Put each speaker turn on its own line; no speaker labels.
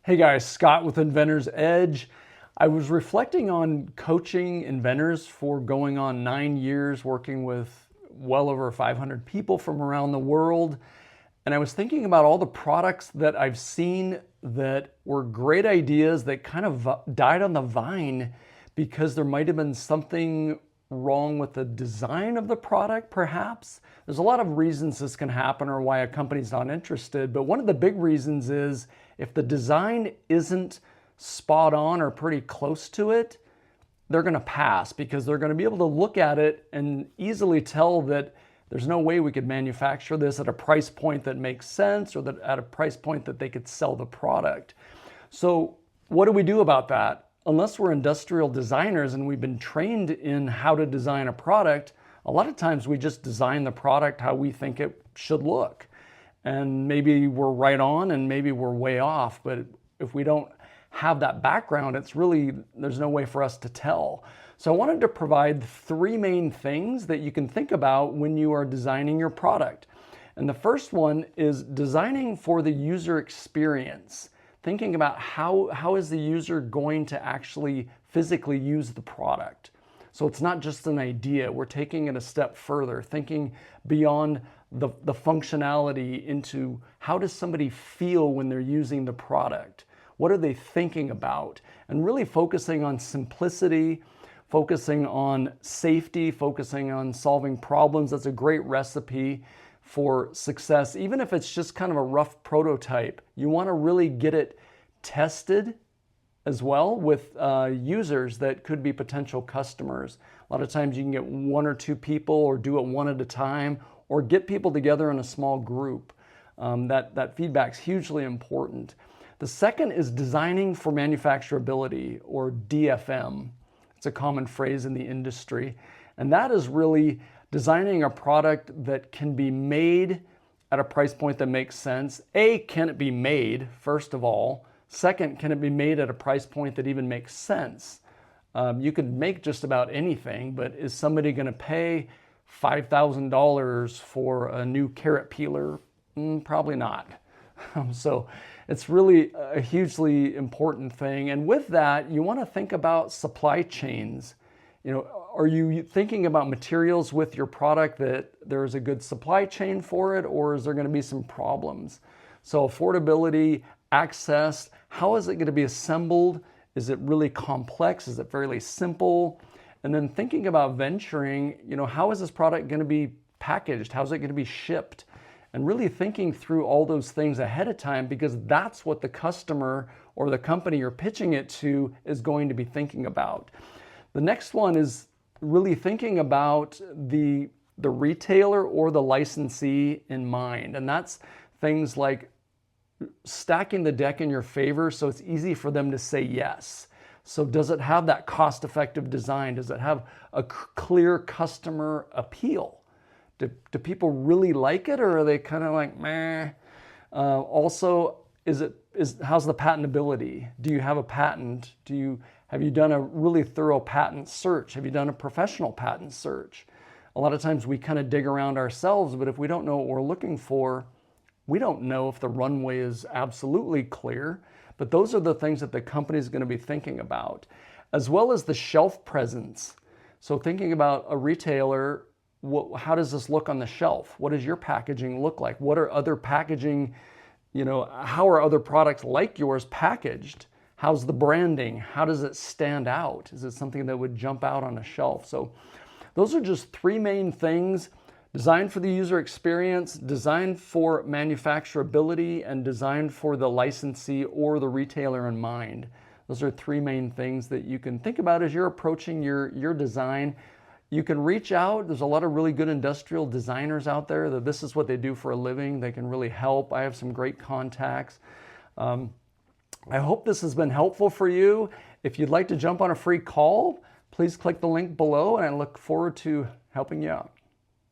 Hey guys, Scott with Inventors Edge. I was reflecting on coaching inventors for going on 9 years, working with well over 500 people from around the world. And I was thinking about all the products that I've seen that were great ideas that kind of died on the vine because there might have been something wrong with the design of the product, perhaps. There's a lot of reasons this can happen or why a company's not interested, but one of the big reasons is if the design isn't spot on or pretty close to it, they're going to pass because they're going to be able to look at it and easily tell that there's no way we could manufacture this at a price point that makes sense or that at a price point that they could sell the product. So what do we do about that? Unless we're industrial designers and we've been trained in how to design a product, a lot of times we just design the product how we think it should look. And maybe we're right on and maybe we're way off, but if we don't have that background, there's no way for us to tell. So I wanted to provide 3 main things that you can think about when you are designing your product. And the first one is designing for the user experience. Thinking about how is the user going to actually physically use the product. So it's not just an idea, we're taking it a step further, thinking beyond the functionality into how does somebody feel when they're using the product? What are they thinking about? And really focusing on simplicity, focusing on safety, focusing on solving problems. That's a great recipe for success. Even if it's just kind of a rough prototype, you want to really get it tested as well with users that could be potential customers. A lot of times you can get 1 or 2 people or do it one at a time or get people together in a small group. That feedback's hugely important. The second is designing for manufacturability, or DFM. It's a common phrase in the industry. And that is really designing a product that can be made at a price point that makes sense. Can it be made, first of all? Second, can it be made at a price point that even makes sense? You could make just about anything, but is somebody going to pay $5,000 for a new carrot peeler? Probably not. So it's really a hugely important thing. And with that, you want to think about supply chains. Are you thinking about materials with your product that there's a good supply chain for it, or is there going to be some problems? So affordability, access, how is it going to be assembled? Is it really complex? Is it fairly simple? And then thinking about venturing, how is this product going to be packaged? How's it going to be shipped? And really thinking through all those things ahead of time, because that's what the customer or the company you're pitching it to is going to be thinking about. The next one is really thinking about the retailer or the licensee in mind. And that's things like stacking the deck in your favor so it's easy for them to say yes. So does it have that cost-effective design? Does it have a clear customer appeal? Do people really like it, or are they kind of like, meh? Also, how's the patentability? Do you have a patent? Have you done a really thorough patent search? Have you done a professional patent search? A lot of times we kind of dig around ourselves, but if we don't know what we're looking for, we don't know if the runway is absolutely clear. But those are the things that the company is going to be thinking about, as well as the shelf presence. So thinking about a retailer, how does this look on the shelf? What does your packaging look like? What are other packaging, how are other products like yours packaged? How's the branding? How does it stand out? Is it something that would jump out on a shelf? So those are just 3 main things: design for the user experience, design for manufacturability, and design for the licensee or the retailer in mind. Those are 3 main things that you can think about as you're approaching your design. You can reach out. There's a lot of really good industrial designers out there that this is what they do for a living. They can really help. I have some great contacts. I hope this has been helpful for you. If you'd like to jump on a free call, please click the link below, and I look forward to helping you out.